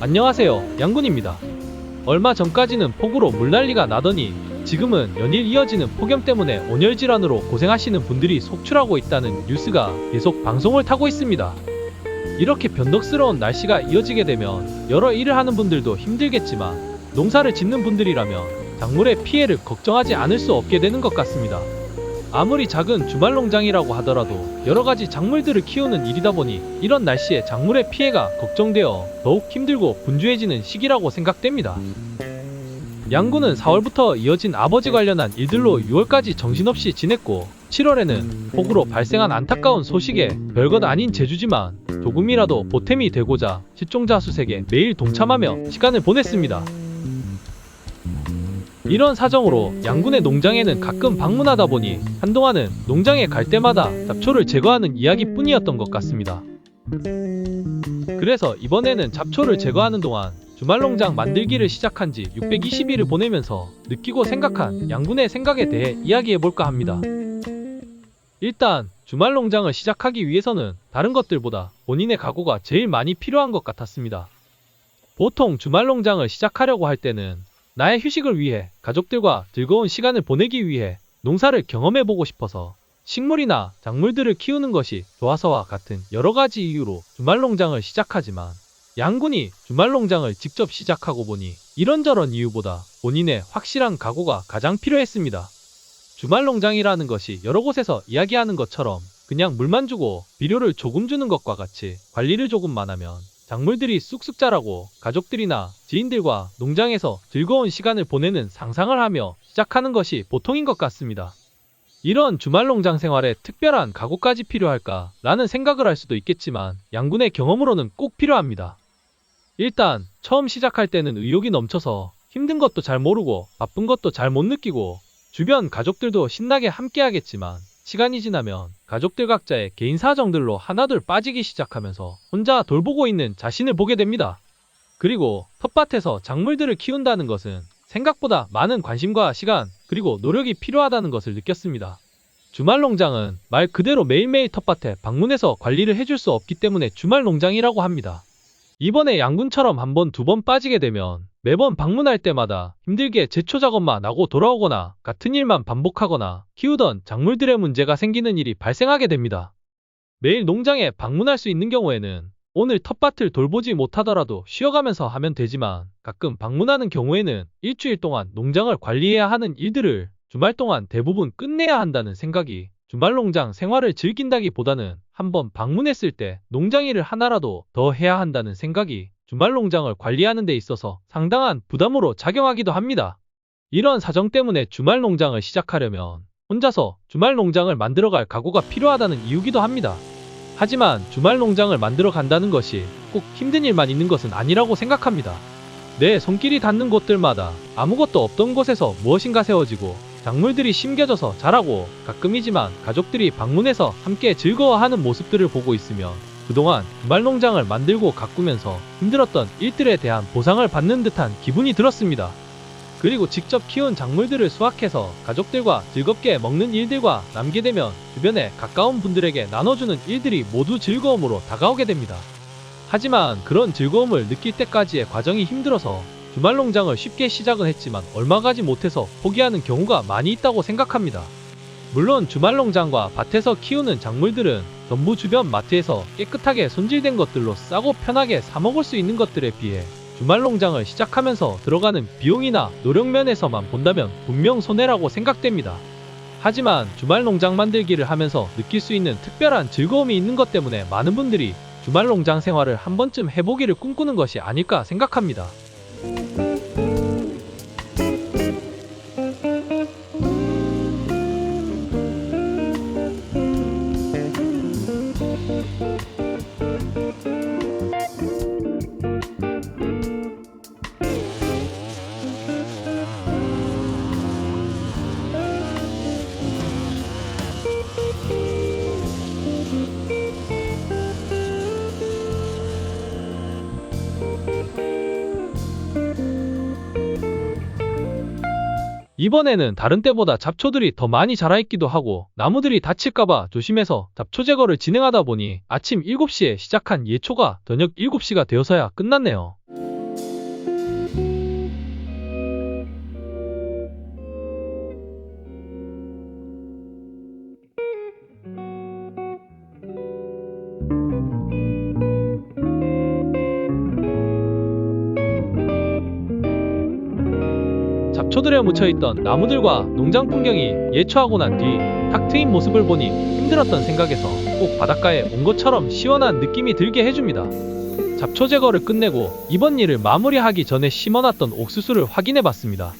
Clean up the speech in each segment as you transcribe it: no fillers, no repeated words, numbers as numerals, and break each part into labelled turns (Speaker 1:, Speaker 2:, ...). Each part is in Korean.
Speaker 1: 안녕하세요, 양군입니다. 얼마 전까지는 폭우로 물난리가 나더니 지금은 연일 이어지는 폭염 때문에 온열 질환으로 고생하시는 분들이 속출하고 있다는 뉴스가 계속 방송을 타고 있습니다. 이렇게 변덕스러운 날씨가 이어지게 되면 여러 일을 하는 분들도 힘들겠지만 농사를 짓는 분들이라면 작물의 피해를 걱정하지 않을 수 없게 되는 것 같습니다. 아무리 작은 주말 농장이라고 하더라도 여러가지 작물들을 키우는 일이다 보니 이런 날씨에 작물의 피해가 걱정되어 더욱 힘들고 분주해지는 시기라고 생각됩니다. 양구는 4월부터 이어진 아버지 관련한 일들로 6월까지 정신없이 지냈고 7월에는 폭우로 발생한 안타까운 소식에 별것 아닌 제주지만 조금이라도 보탬이 되고자 실종자 수색에 매일 동참하며 시간을 보냈습니다. 이런 사정으로 양군의 농장에는 가끔 방문하다 보니 한동안은 농장에 갈 때마다 잡초를 제거하는 이야기뿐이었던 것 같습니다. 그래서 이번에는 잡초를 제거하는 동안 주말 농장 만들기를 시작한 지 620일을 보내면서 느끼고 생각한 양군의 생각에 대해 이야기해볼까 합니다. 일단 주말 농장을 시작하기 위해서는 다른 것들보다 본인의 각오가 제일 많이 필요한 것 같았습니다. 보통 주말 농장을 시작하려고 할 때는 나의 휴식을 위해 가족들과 즐거운 시간을 보내기 위해 농사를 경험해보고 싶어서 식물이나 작물들을 키우는 것이 좋아서와 같은 여러가지 이유로 주말 농장을 시작하지만 양군이 주말 농장을 직접 시작하고 보니 이런저런 이유보다 본인의 확실한 각오가 가장 필요했습니다. 주말 농장이라는 것이 여러 곳에서 이야기하는 것처럼 그냥 물만 주고 비료를 조금 주는 것과 같이 관리를 조금만 하면 작물들이 쑥쑥 자라고 가족들이나 지인들과 농장에서 즐거운 시간을 보내는 상상을 하며 시작하는 것이 보통인 것 같습니다. 이런 주말 농장 생활에 특별한 각오까지 필요할까 라는 생각을 할 수도 있겠지만 양군의 경험으로는 꼭 필요합니다. 일단 처음 시작할 때는 의욕이 넘쳐서 힘든 것도 잘 모르고 바쁜 것도 잘 못 느끼고 주변 가족들도 신나게 함께 하겠지만 시간이 지나면 가족들 각자의 개인 사정들로 하나둘 빠지기 시작하면서 혼자 돌보고 있는 자신을 보게 됩니다. 그리고 텃밭에서 작물들을 키운다는 것은 생각보다 많은 관심과 시간 그리고 노력이 필요하다는 것을 느꼈습니다. 주말 농장은 말 그대로 매일매일 텃밭에 방문해서 관리를 해줄 수 없기 때문에 주말 농장이라고 합니다. 이번에 양군처럼 한 번, 두 번 빠지게 되면 매번 방문할 때마다 힘들게 제초 작업만 하고 돌아오거나 같은 일만 반복하거나 키우던 작물들의 문제가 생기는 일이 발생하게 됩니다. 매일 농장에 방문할 수 있는 경우에는 오늘 텃밭을 돌보지 못하더라도 쉬어가면서 하면 되지만 가끔 방문하는 경우에는 일주일 동안 농장을 관리해야 하는 일들을 주말 동안 대부분 끝내야 한다는 생각이 주말 농장 생활을 즐긴다기보다는 한번 방문했을 때 농장 일을 하나라도 더 해야 한다는 생각이 주말 농장을 관리하는 데 있어서 상당한 부담으로 작용하기도 합니다. 이런 사정 때문에 주말 농장을 시작하려면 혼자서 주말 농장을 만들어갈 각오가 필요하다는 이유기도 합니다. 하지만 주말 농장을 만들어 간다는 것이 꼭 힘든 일만 있는 것은 아니라고 생각합니다. 내 손길이 닿는 곳들마다 아무것도 없던 곳에서 무엇인가 세워지고 작물들이 심겨져서 자라고 가끔이지만 가족들이 방문해서 함께 즐거워하는 모습들을 보고 있으면 그동안 주말 농장을 만들고 가꾸면서 힘들었던 일들에 대한 보상을 받는 듯한 기분이 들었습니다. 그리고 직접 키운 작물들을 수확해서 가족들과 즐겁게 먹는 일들과 남게 되면 주변에 가까운 분들에게 나눠주는 일들이 모두 즐거움으로 다가오게 됩니다. 하지만 그런 즐거움을 느낄 때까지의 과정이 힘들어서 주말 농장을 쉽게 시작은 했지만 얼마 가지 못해서 포기하는 경우가 많이 있다고 생각합니다. 물론 주말 농장과 밭에서 키우는 작물들은 전부 주변 마트에서 깨끗하게 손질된 것들로 싸고 편하게 사 먹을 수 있는 것들에 비해 주말 농장을 시작하면서 들어가는 비용이나 노력 면에서만 본다면 분명 손해라고 생각됩니다. 하지만 주말 농장 만들기를 하면서 느낄 수 있는 특별한 즐거움이 있는 것 때문에 많은 분들이 주말 농장 생활을 한 번쯤 해보기를 꿈꾸는 것이 아닐까 생각합니다. 이번에는 다른 때보다 잡초들이 더 많이 자라있기도 하고 나무들이 다칠까봐 조심해서 잡초 제거를 진행하다 보니 아침 7시에 시작한 예초가 저녁 7시가 되어서야 끝났네요. 잡초들에 묻혀있던 나무들과 농장 풍경이 예초하고 난 뒤 탁 트인 모습을 보니 힘들었던 생각에서 꼭 바닷가에 온 것처럼 시원한 느낌이 들게 해줍니다. 잡초 제거를 끝내고 이번 일을 마무리하기 전에 심어놨던 옥수수를 확인해봤습니다.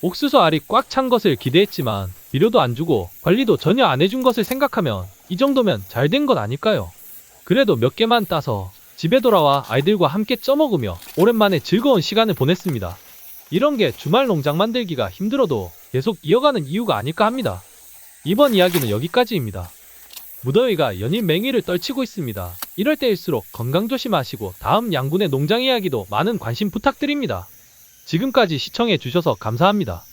Speaker 1: 옥수수 알이 꽉 찬 것을 기대했지만 비료도 안 주고 관리도 전혀 안 해준 것을 생각하면 이 정도면 잘 된 것 아닐까요? 그래도 몇 개만 따서 집에 돌아와 아이들과 함께 쪄먹으며 오랜만에 즐거운 시간을 보냈습니다. 이런 게 주말 농장 만들기가 힘들어도 계속 이어가는 이유가 아닐까 합니다. 이번 이야기는 여기까지입니다. 무더위가 연일 맹위를 떨치고 있습니다. 이럴 때일수록 건강 조심하시고 다음 양군의 농장 이야기도 많은 관심 부탁드립니다. 지금까지 시청해 주셔서 감사합니다.